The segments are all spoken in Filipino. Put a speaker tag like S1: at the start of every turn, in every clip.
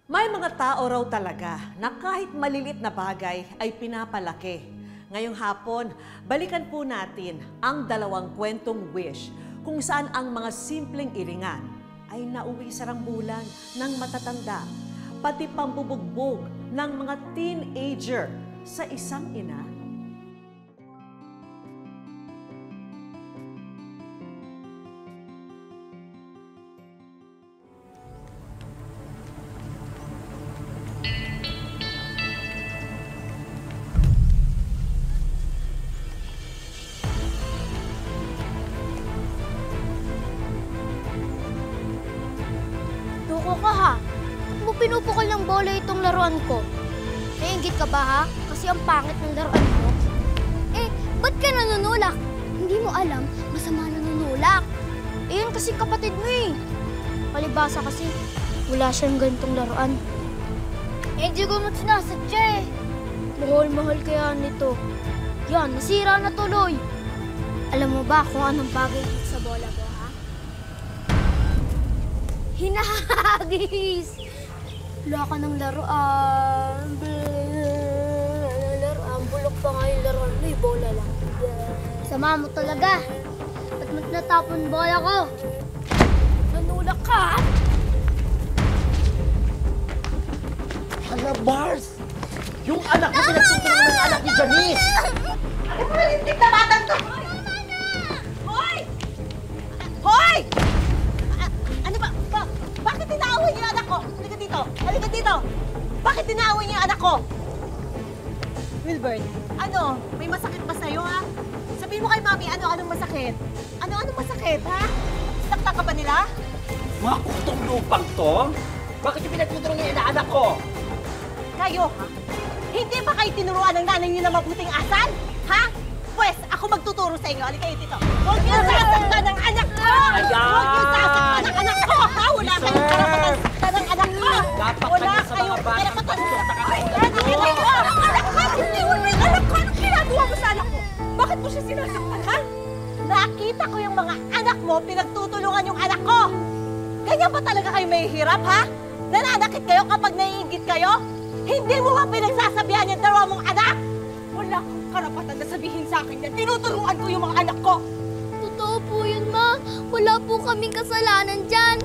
S1: May mga tao raw talaga na kahit malilit na bagay ay pinapalaki. Ngayong hapon, balikan po natin ang dalawang kwentong wish kung saan ang mga simpleng iringan ay nauwi sa rambulan ng matatanda, pati pambubugbog ng mga teenager sa isang ina.
S2: Tuko ka ha. Ba't mo pinupukol ng bola itong laruan ko? Naiinggit ka ba ha? Kasi ang pangit ng laruan mo. Eh, ba't ka nanunulak? Hindi mo alam, masama nanunulak. Eh, yun kasi kapatid mo eh. Palibasa kasi, wala siyang ganitong laruan. Eh, hindi ko mo sinasadya eh. Mahal-mahal kaya nito. Yan, nasira na tuloy. Alam mo ba kung anong bagay dito sa bola ko, ha? Hinahagis! Wala ka ng laruan. Laruan. Bulok pa nga yung laruan mo. Bola lang. Sama mo talaga. Ba't mo't natapon bola ko? Nanulak ka!
S3: Hala, Bars! Yung anak ko pinagtutulungan ng anak ni Janice!
S4: Ano ba lintik na batang to? Hoy! Hoy! Ano ba? Bakit inaaway niyo yung anak ko? Halika dito! Halika dito! Bakit inaaway niyo yung anak ko? Wilbert, ano? May masakit ba sa'yo, ha? Sabihin mo kay Mami, anong masakit? Anong masakit, ha? Sinaktan ka ba nila?
S3: Mga kutong lupang to? Bakit yung pinagtutulungan niya yung anak ko?
S4: Kayo, ha? Hindi ba kayo tinuruan ng nanay niyo na mabuting asal? Ha? Pwes, ako magtuturo sa inyo. Halika kayo dito. Huwag niyo sasaktan ng anak ko! Huwag niyo sasaktan ng anak ko! Ha? Wala kayong karapatan saktan ng anak ko! Wala kayong karapatan saktan ng anak ko! Anak ko! Hindi mo na yung anak ko! Anong ginagawa mo sa anak ko? Bakit mo siya sinasaktan, ha? Nakita ko yung mga anak mo, pinagtutulungan yung anak ko! Ganyan ba talaga kayo may hirap, ha? Nananakit kayo kapag naiingit kayo? Hindi mo ba pinagsasabihan yung dalawa mong anak? Wala kang karapatan na sabihin sa akin na tinutulungan ko yung mga anak ko.
S2: Totoo po yun, Ma. Wala po kaming kasalanan dyan.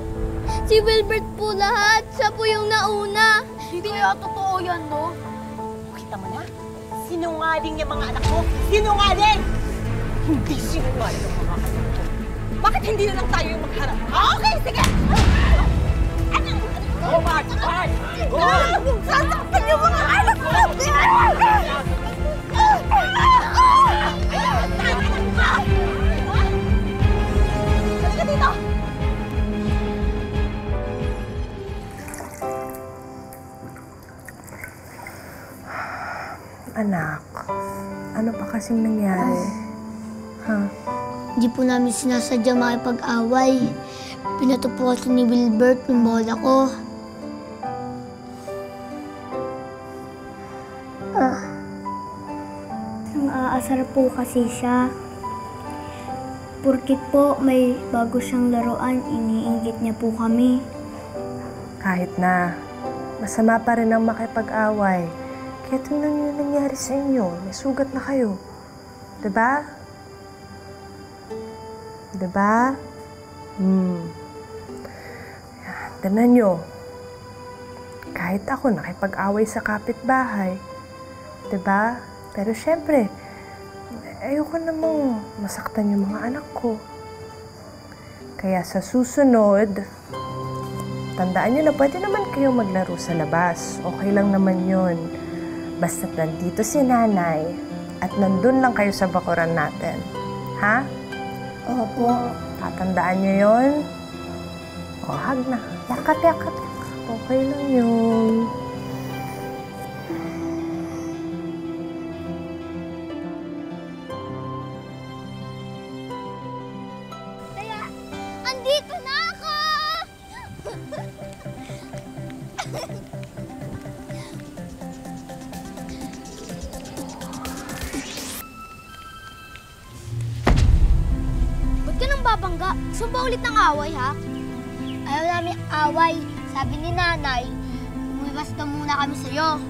S2: Si Wilbert po lahat. Siya po yung nauna. Hindi kaya totoo yan, no?
S4: Kita mo na? Sinungaling yung mga anak ko. Sinungaling! Hindi sinungaling yung mga anak ko. Bakit hindi na lang tayo yung magharap? Okay, sige!
S3: Go, Bart! Bart! Go!
S4: Sasaktan yung mga anak ko! Halika dito!
S5: Anak, ano pa kasing nangyari? Ha?
S2: Hindi po namin sinasadya makipag-away. Pinato po kasi ni Wilbert yung bola ko. Nang-aasar po kasi siya. Porkit po may bago siyang laruan, iniinggit niya po kami.
S5: Kahit na, masama pa rin ang makipag-away. Kaya tingnan niyo yung nangyari sa inyo. May sugat na kayo. Diba? Diba? Tingnan niyo. Kahit ako nakipag-away sa kapitbahay. Diba? Pero syempre, ayoko namang masaktan yung mga anak ko. Kaya sa susunod, tandaan niyo na pwede naman kayo maglaro sa labas. Okay lang naman yun. Basta nandito si nanay at nandun lang kayo sa bakuran natin. Ha?
S2: Opo.
S5: Tatandaan niyo yun? O, hug na. Yakat, yakat, yakat. Okay lang yun.
S2: Kaya, andito na ako! Ba't ka nang babangga? Gusto ba ulit ng away, ha? Ayaw namin away. Sabi ni nanay, Lalabas na muna kami sa'yo.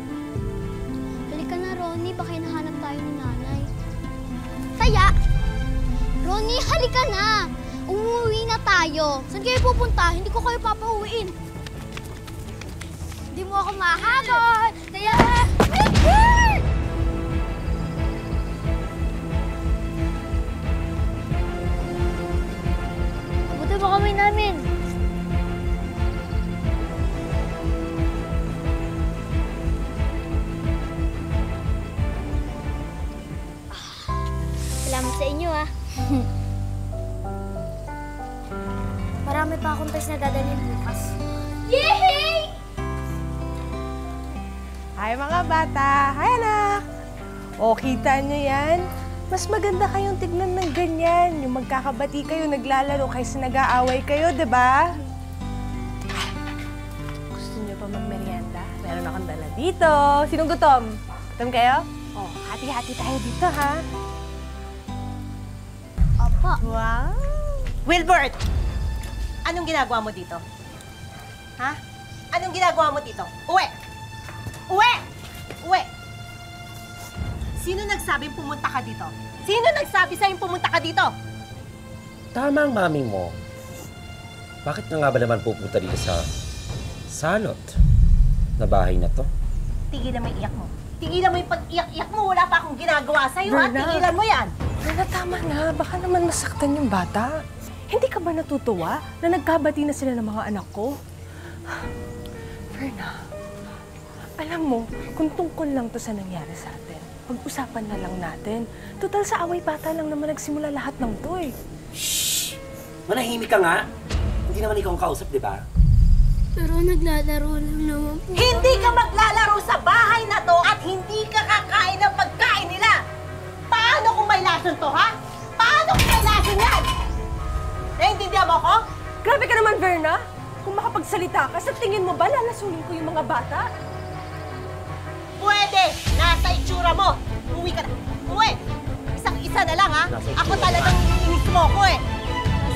S2: Halika na, Ronnie. Baka hinahanap tayo ni nanay. Kaya, Ronnie, halika na. Umuwi na tayo. Saan kayo pupunta? Hindi ko kayo papauwiin. Hindi mo ako mahabol. Kaya... Abutin mo kami namin. Salamat sa inyo, ah. Marami pa akong test na dadalhin bukas. Yay!
S5: Hi mga bata! Hi anak! O, kita nyo yan? Mas maganda kayong tignan ng ganyan. Yung magkakabati kayo, naglalaro kaysa nag-aaway kayo, di ba? Gusto nyo pa magmerienda? Meron akong dala dito. Sinong gutom? Gutom kayo? O, hati-hati tayo dito, ha?
S2: Opo.
S5: Wow!
S4: Wilbert! Anong ginagawa mo dito? Ha? Anong ginagawa mo dito? Uwi! Uwi! Uwi! Sino nagsabing pumunta ka dito? Sino nagsabi sa'yo pumunta ka dito?
S3: Tama ang mami mo. Bakit nga ba naman pupunta dito sa salot na bahay na to?
S4: Tigilan mo yung iyak mo. Tigilan mo yung pag-iyak-iyak mo. Wala pa akong ginagawa sa'yo, ha?
S5: Verna.
S4: Tigilan mo yan.
S5: Verna, tama na. Baka naman masaktan yung bata. Hindi ka ba natutuwa na nagkabati na sila ng mga anak ko? Verna, alam mo, kung tungkol lang to sa nangyari sa atin, pag-usapan na lang natin. Total sa away bata lang naman nagsimula lahat ng to eh.
S3: Shhh! Manahimik ka nga. Hindi naman ikaw ang kausap, di ba?
S2: Pero naglalaro lang naman po.
S4: Hindi ka maglalaro sa bahay na to at hindi ka kakain ng pagkain nila. Paano kung may lason to, ha? Paano kung may lason yan? Naiintindihan mo ko?
S5: Grabe ka naman, Verna! Kung makapagsalita ka, sa tingin mo ba lalasunin ko yung mga bata?
S4: Pwede! Nasa itsura mo! Uwi ka na! Uwi! Isang-isa na lang, ha?
S3: Nasa itsura
S4: Ako talagang inis mo ko, eh!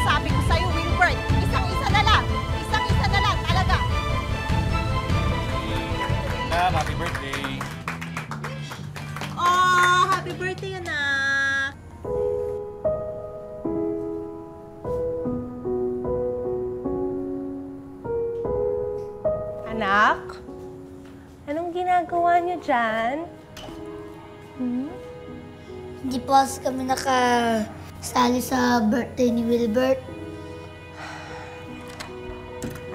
S4: Sabi ko sa'yo, Wilbert, isang-isa na lang! Isang-isa na lang, talaga!
S6: Happy birthday!
S4: Oh, happy birthday, anak!
S5: Anak? Anong ginagawa niyo dyan?
S2: Hindi po kasi kami nakasali sa birthday ni Wilbert.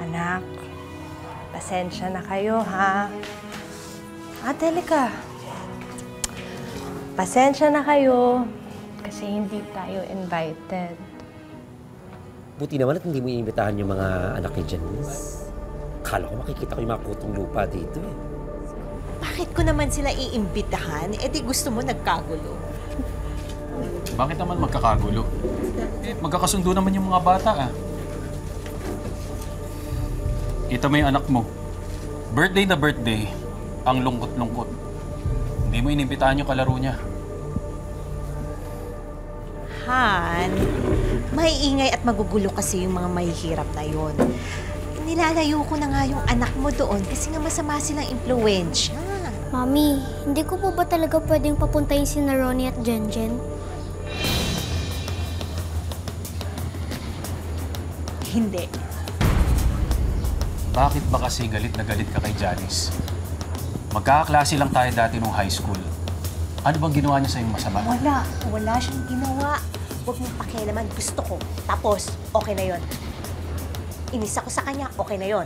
S5: Anak, pasensya na kayo, ha? Telika. Pasensya na kayo kasi hindi tayo invited.
S3: Buti naman at hindi mo iimbitahan yung mga anak ni Janice. Akala ko makikita ko yung mga kutong lupa dito eh.
S4: Bakit ko naman sila iimbitahan? Eh di gusto mo nagkagulo.
S6: Bakit naman magkakagulo? Magkakasundo naman yung mga bata ah. Kita mo yung anak mo. Birthday na birthday, ang lungkot-lungkot. Hindi mo inimbitahan yung kalaro niya.
S4: Han, may ingay at magugulo kasi yung mga mahihirap na yon. Nilalayo ko na nga yung anak mo doon kasi nga masama silang impluwensya.
S2: Mami, hindi ko po ba talaga pwedeng papuntayin si Ronnie at Jenjen?
S4: Hindi.
S6: Bakit ba kasi galit na galit ka kay Janice? Magkakaklase lang tayo dati nung high school. Ano bang ginawa niya sa'yong masama?
S4: Wala siyang ginawa. Huwag mong pakialaman, gusto ko. Tapos, okay na yon. Inis ako sa kanya, okay na yon.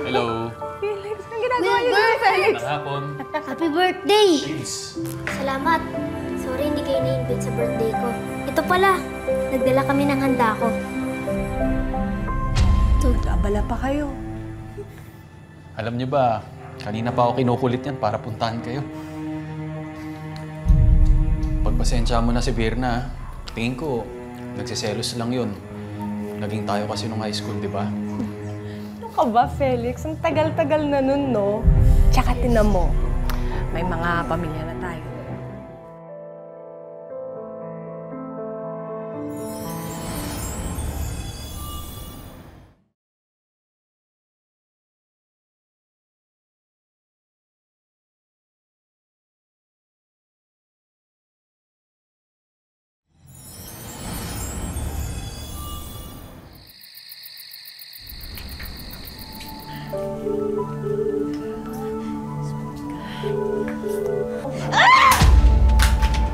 S6: Hello.
S5: Felix, ang ginagawa niyo dito, Felix?
S6: Magandang hapon.
S2: Happy birthday!
S6: Please.
S2: Salamat. Sorry, hindi kayo na-invite sa birthday ko. Ito pala, nagdala kami ng handa ko.
S5: Abala pa kayo.
S6: Alam niyo ba, kanina pa ako kinukulit yan para puntahan kayo. Pagpasensya mo na si Virna, tingin ko, nagsiselos lang yun. Naging tayo kasi nung high school, di ba?
S5: Ano ka ba, Felix? Ang tagal-tagal na nun, no? Tsaka tinan mo, may mga pamilya na tayo.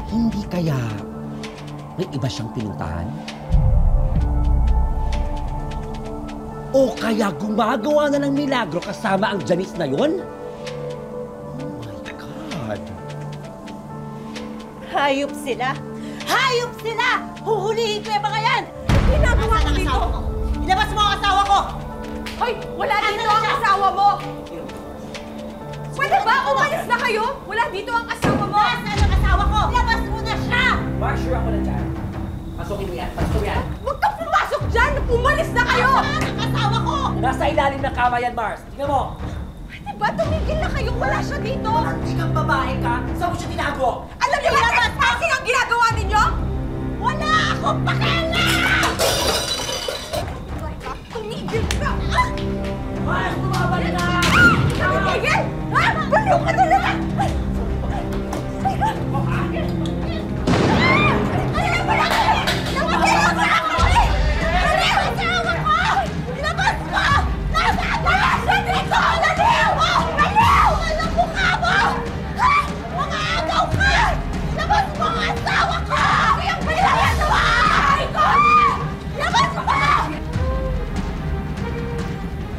S3: Hindi kaya may iba siyang pinuntahan? O kaya gumagawa na ng milagro kasama ang Janice na yon? Oh my God!
S4: Hayop sila! Hayop sila! Huhulihin ko yung mga yan!
S1: Ginagawa mo dito?
S4: Ilabas mo ang asawa ko!
S1: Hoy, wala dito ang asawa mo! Pwede ba? Umalis na kayo? Wala dito ang asawa mo!
S4: Nasaan ang asawa ko? Ilabas mo na siya!
S3: Sure ako na dyan. Pasukin mo yan. Pasukin mo yan.
S1: Huwag kang pumasok dyan! Umalis na kayo!
S4: Nasaan ang asawa ko?
S3: Nasa ilalim ng kama yan, Mars. Tingnan mo.
S1: Pwede ba? Tumigil na kayo! Wala siya dito!
S3: Hindi kang babae ka. Saan mo siya tinago?
S1: Alam niyo ba kung passing ang ginagawa ninyo?
S4: Wala akong pakialam!
S1: Tumigil ka! Ah!
S3: Mars, tumabal na!
S1: Tumigil! Ha? Baliw ka talaga! Ay!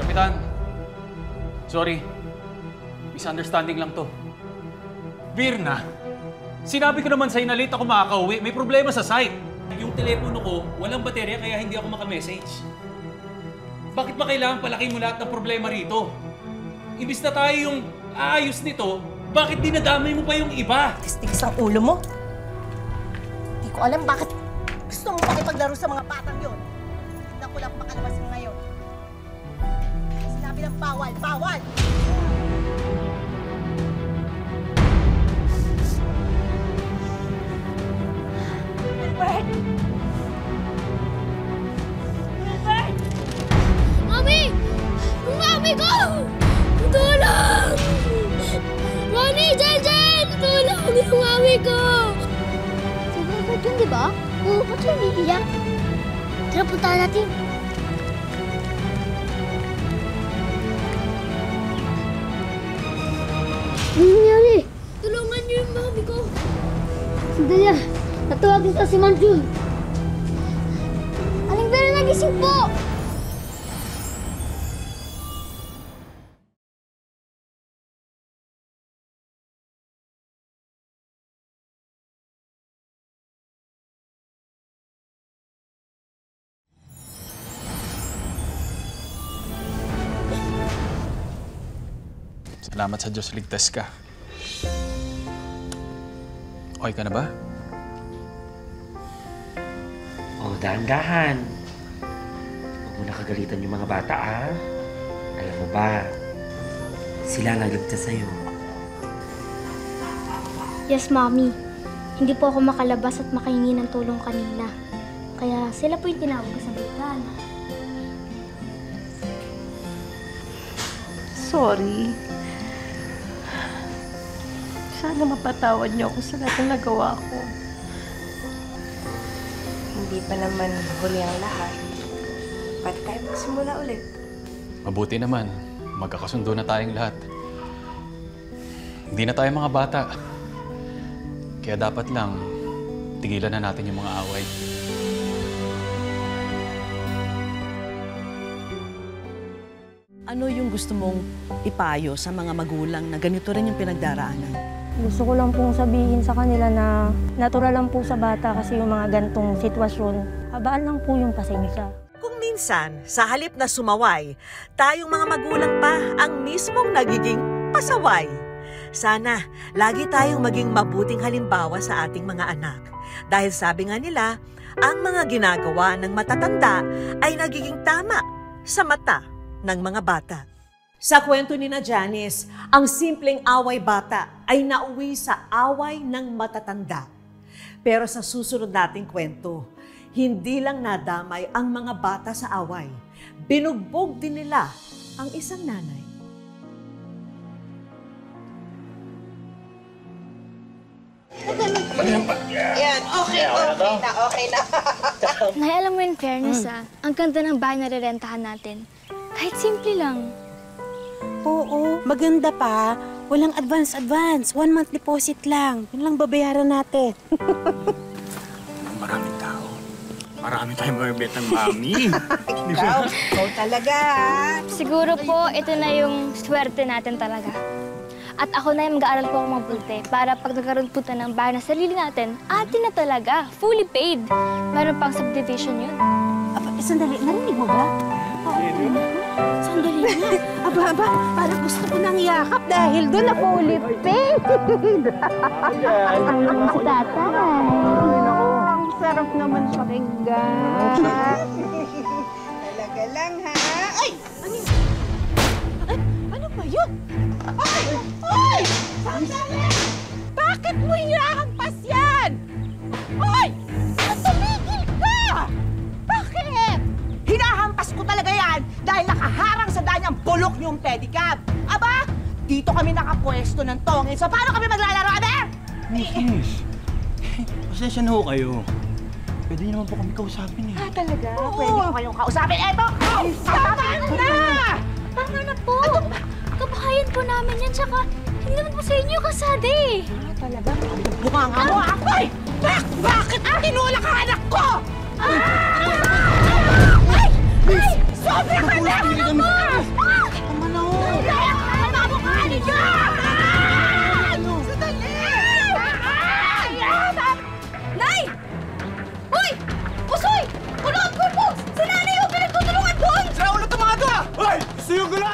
S6: Kapitan, sorry. Misunderstanding lang to. Virna, sinabi ko naman sa'yo na late ako makakauwi. May problema sa site. Yung telepono ko, walang baterya kaya hindi ako makamessage. Bakit ba kailangan palaki mo lahat ng problema rito? Imbis na tayo yung aayos nito, bakit dinadamay mo pa yung iba?
S4: Tigas ang ulo mo. Hindi ko alam bakit gusto mo makipaglaro sa mga batang yun. Tignan ko lang makalabas mo ngayon. Sinabi ng bawal, bawal! Wilbert! Wilbert!
S2: Mami! Yung mami ko! Tulong! Ronnie! Jen! Tulong! Yung mami ko! Si Wilbert yun, di ba? Oo, ba't siya umiiyak? Tara, puntahan natin. Ano nangyari? Tulungan niyo yung mami ko. Sandali ah. Natawagin ka si Manjul. Aling Vera, nagising po!
S6: Salamat sa Diyos, ligtas ka. Okay ka na ba?
S3: Oh, dahan-dahan. Huwag mo nakagalitan yung mga bata, ah. Alam mo ba, sila nagligtas sa'yo.
S2: Yes, Mommy. Hindi po ako makalabas at makahingi ng tulong kanina. Kaya sila po yung tinawag ko sa biglaan.
S5: Sorry. Sana mapatawad niyo ako sa lahat ng nagawa ko. Hindi pa naman huli ang lahat. Pwede tayo magsimula ulit.
S6: Mabuti naman. Magkakasundo na tayong lahat. Hindi na tayo mga bata. Kaya dapat lang, tigilan na natin yung mga away.
S1: Ano yung gusto mong ipayo sa mga magulang na ganito rin yung pinagdaraanan?
S2: Gusto ko lang pong sabihin sa kanila na natural lang po sa bata kasi yung mga gantong sitwasyon. Habaan lang po yung pasensya.
S1: Kung minsan, sa halip na sumaway, tayong mga magulang pa ang mismong nagiging pasaway. Sana, lagi tayong maging mabuting halimbawa sa ating mga anak. Dahil sabi nga nila, ang mga ginagawa ng matatanda ay nagiging tama sa mata ng mga bata. Sa kwento ni na Janice, ang simpleng away bata ay nauwi sa away ng matatanda. Pero sa susunod nating kwento, hindi lang nadamay ang mga bata sa away, binugbog din nila ang isang nanay.
S4: Yan, okay na.
S2: Nay, alam mo in fairness ang ganda ng bahay na rerentahan natin. Kahit simple lang.
S7: Oo, maganda pa. Walang advance. 1 month deposit lang. Yun lang babayaran natin.
S8: Maraming tao. Marami tayong mabibet ng mami.
S4: Ikaw talaga.
S2: Siguro po, ito na yung swerte natin talaga. At ako na yung mag-aaral po ako mabuti para pag nagkaroon po tayo ng bahay na sarili natin, atin na talaga, fully paid. Meron pang subdivision yun.
S7: Sandali, narinig mo ba? Sandali na. Aba, parang gusto ko nang yakap dahil doon na fully paid.
S2: Ang naman si tatay.
S7: Ang sarap naman pakinggan.
S4: Talaga lang, ha? Ay!
S7: Ano ba yun?
S4: Ay! Sandali! Bakit mo hinahampas yan? Ay! Tumigil ka! Bakit? Hinahampas ko talaga yan dahil nakaharang sa daan yung bulok niyong pedicab. Aba, dito kami nakapwesto ng tongin. So paano kami maglalaro, abe?
S8: Miss, pasensya na ho kayo. Pwede naman po kami kausapin eh.
S4: Talaga? Pwede ko kayong kausapin. Eto! Tama na!
S2: Tama na po. Kabahayan po namin yan, tsaka hindi naman po sa inyo kasada eh.
S4: Talaga? Mukha nga mo, ha? Ay! Bakit tinulak ang anak ko? Ay! Sobra ka na!
S8: Tama na ho.
S4: Ay! Ang mga mukha ninyo! Sandali! Nay! Uy! Usoy! Kunood ko po! Si nanay yung pinagtutulungan doon!
S8: Sa ulo ito mga to! Ay! Gusto yung gula!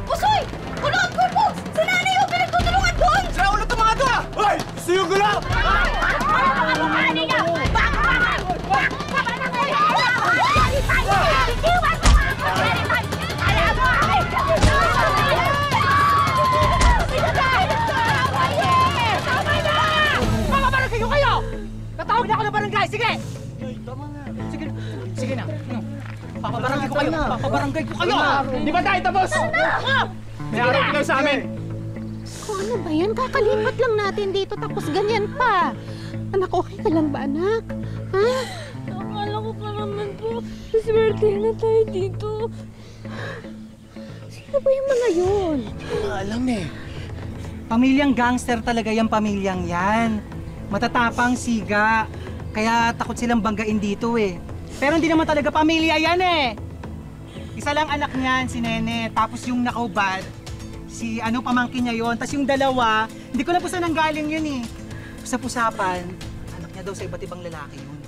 S4: Usoy! Kunood ko po! Si nanay yung pinagtutulungan doon!
S8: Sa ulo ito mga to! Ay! Gusto yung gula!
S4: Tatawag na ako ng barangay! Sige!
S6: Sige na. Papabarangay ko kayo. Papabarangay ko kayo. Di ba tayo tapos? May araw kayo sa amin.
S7: Kung ano ba yan? Kakalipat lang natin dito tapos ganyan pa. Anak, okay ka lang ba, anak? Ha?
S2: Akala ko pa naman po, swerte na tayo dito.
S7: Sino ba yung mga yun?
S8: Alam eh.
S9: Pamilyang gangster talaga yung pamilyang yan. Matatapang, siga. Kaya takot silang banggain dito eh. Pero hindi naman talaga pamilya yan eh. Isa lang anak niyan, si Nene. Tapos yung nakaubad, si pamangkin niya yon. Tapos yung dalawa, hindi ko na po saan nanggaling yun eh. Sa pusapan, anak niya daw sa iba't ibang lalaki yun.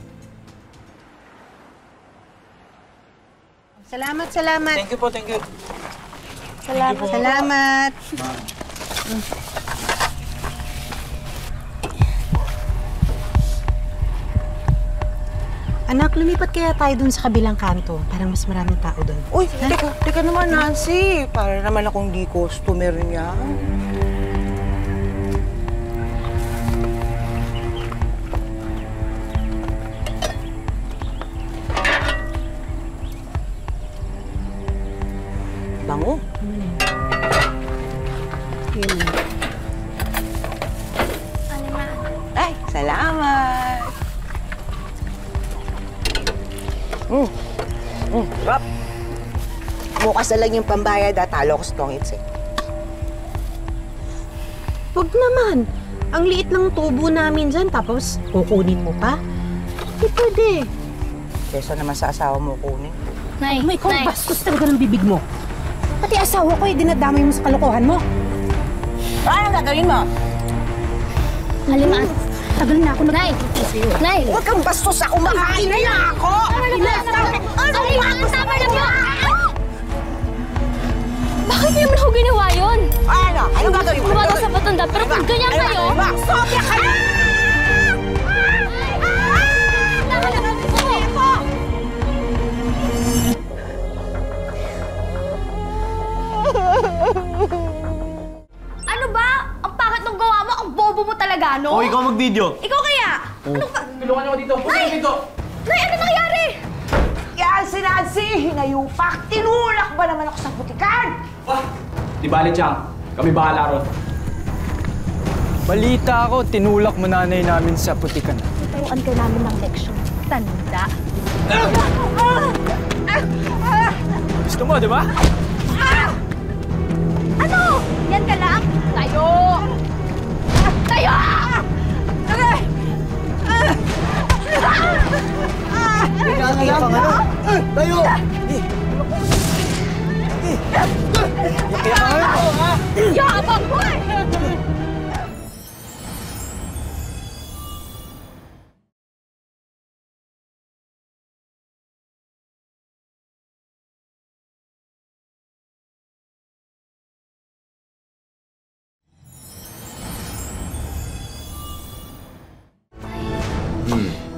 S7: Salamat.
S8: Thank you po, thank you.
S7: Salamat. Anak, lumipat kaya tayo dun sa kabilang kanto. Parang mas maraming tao dun.
S10: Uy, teka naman, Nancy. Para naman akong di customer niya. Bango. Ay, salamat. Rap. Bukas na lang yung pambayad at talo ko sa tongits eh.
S7: Huwag naman. Ang liit ng tubo namin dyan, tapos kukunin mo pa? Hindi pwede.
S10: Kesa naman sa asawa mo kunin.
S2: Nay,
S7: May bastos talaga ng bibig mo. Pati asawa ko, dinadamay mo sa kalokohan mo.
S10: Ano gagawin mo?
S2: Halimaan.
S7: Tagal na ako
S2: Nay! Nay!
S10: Huwag kang bastos ako, makain na ako!
S2: Tama na po! Bakit niyo naman ako ginawa yun?
S10: Ano? Ano gagawin mo?
S2: Gumagawa sa matanda, pero kung ganyan kayo...
S10: Sobra kayo!
S2: Ano ba? Ang pangit ng gawa mo, ang bobo mo talaga, no?
S8: O, ikaw mag-video.
S2: Ikaw kaya? Ano ba?
S6: Tulungan niyo ako dito. Tulungan dito.
S2: Nay, ano nangyari?
S10: Yan si Nancy! Hinayupak! Tinulak ba naman ako sa butikan?
S6: Di bali, Chang. Kami bahala ron.
S8: Balita ako, tinulak mo nanay namin sa putikan.
S2: Tuturuan ka namin ng leksyon. Tanda.
S8: Gusto mo, di ba?
S2: Ano? Yan ka lang? Tayo! Tayo!
S8: Tayo!
S2: Yabang mo eh!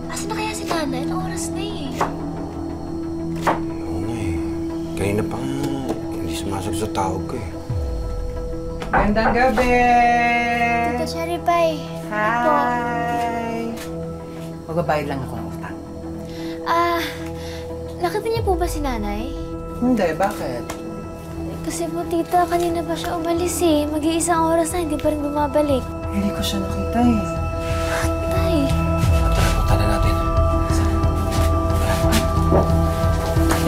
S2: Asan na kaya si nanay? Anong oras na eh?
S11: Oo nga eh. Kanina pa nga, hindi sumasagot sa tawag ko eh.
S9: Magandang gabi!
S2: Tita Cherry Pie.
S9: Hi! Magbabayad lang ako ng utang.
S2: Nakita niyo po ba si nanay?
S9: Hindi, bakit?
S2: Kasi po tita, kanina pa siya umalis eh. Mag-iisang oras na, hindi pa rin bumabalik.
S9: Hindi ko siya nakita eh.
S2: Tay.
S11: Punta na natin.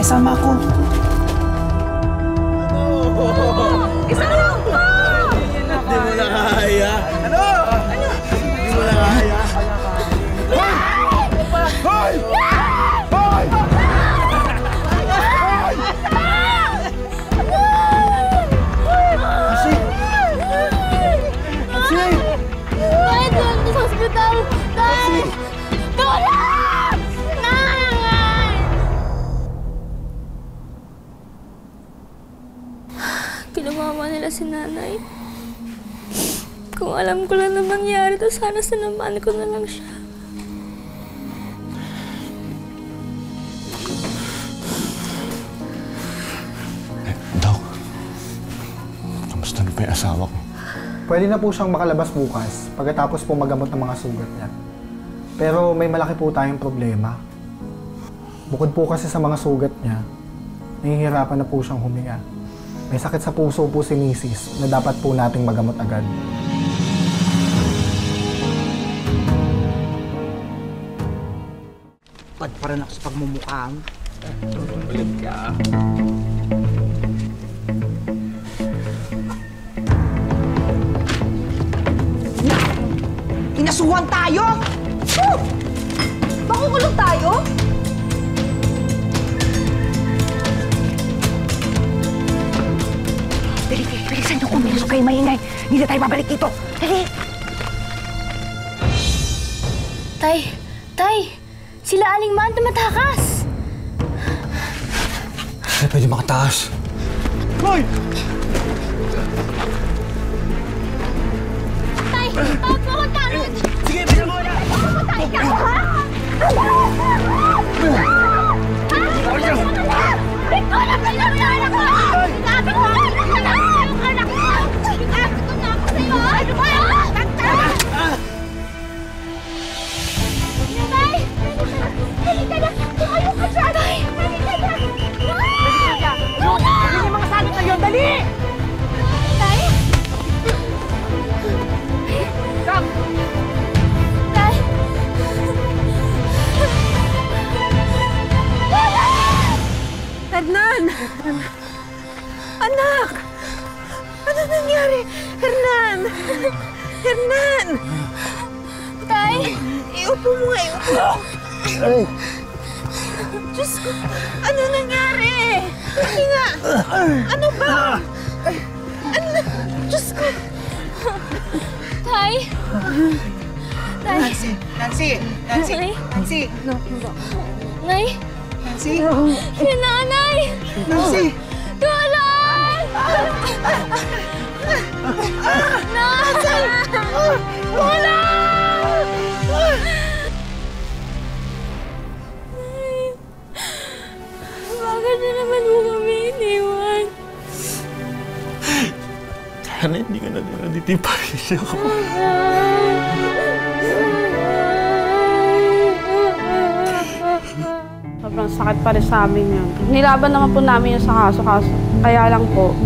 S9: Kasama ako.
S10: Isa lang po!
S8: Hindi mo na kaya. Ano? Hindi mo na kaya. Hoy! Hoy! Kasi! Kasi!
S2: Tay, doon sa hospital! Tay! Tulong! Nanay! Kinumama nila si nanay. Kung alam ko lang na mangyari to, sana sinamaan ko na lang siya.
S11: Dok, kamusta na pa yung asawa ko?
S12: Pwede na po siyang makalabas bukas pagkatapos po magamot ng mga sugat niya. Pero may malaki po tayong problema. Bukod po kasi sa mga sugat niya, nahihirapan na po siyang huminga. May sakit sa puso po si Mrs. na dapat po nating magamot agad.
S10: Padparan ako sa pagmumukha mo.
S6: Ulit ka.
S10: Inasuhan tayo! Makukulong tayo? Dali, bilisan niyo kung meron kayo maingay. Hindi na tayo babalik dito. Dali!
S2: Tay! Tay! Sila Aling Man tumatakas!
S11: Hindi pwede makataas.
S8: Hoy!
S2: Tay! Tawag mo akong tanong!
S8: Sige, bisa mo na!
S2: Patay ka! Ha? Ikaw na lang yung anak ko! Sinabi ko! Yung anak ko! Sinabi ko na ako sa'yo! Ano ba yun? Tay! Dali ka na! Tumayo ka dyan! Tay! Dali ka na! Luna!
S10: Dali yung mga salit na yun! Dali!
S2: Tay!
S10: Come!
S2: Tay!
S10: Hernan! Anak! Ano nangyari? Hernan! Hernan!
S2: Tay!
S10: Iupo mo nga, iupo mo. Diyos ko, ano nangyari? Hindi nga. Ano ba? Ano na? Diyos ko.
S2: Tay! Tay!
S9: Nancy! Nancy! Nancy!
S2: Nay!
S9: Nancy!
S2: Nay!
S9: Nancy!
S2: Yung nanay!
S9: Nancy!
S2: Tulong!
S10: Nasaan? Wala! Bakit na naman mo kami iniwan?
S11: Sana hindi ka na nandito yung pamilya ko.
S13: Sobrang sakit pa rin sa amin yun. Nilaban naman po namin yun sa kaso. Kaya lang po,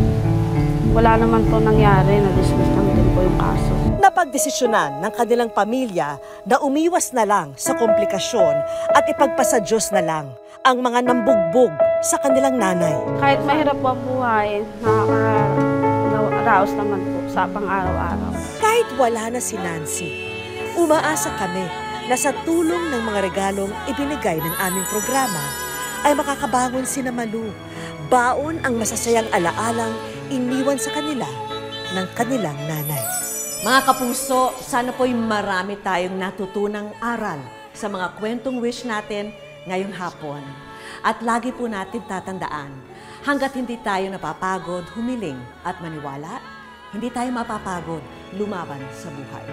S13: wala naman po nangyari. Na-dismiss lang din po yung kaso.
S1: Napagdesisyonan ng kanilang pamilya na umiwas na lang sa komplikasyon at ipagpasa Diyos na lang ang mga nambugbog sa kanilang nanay.
S13: Kahit mahirap po ang buhay, nakaka-raos naman po sa pang-araw-araw.
S1: Kahit wala na si Nancy, umaasa kami na sa tulong ng mga regalong ibinigay ng aming programa ay makakabangon si Malu. Baon ang masasayang alaalang iniwan sa kanila ng kanilang nanay. Mga kapuso, sana po'y marami tayong natutunang aral sa mga kwentong wish natin ngayong hapon. At lagi po natin tatandaan, hanggat hindi tayo napapagod, humiling at maniwala, hindi tayo mapapagod lumaban sa buhay.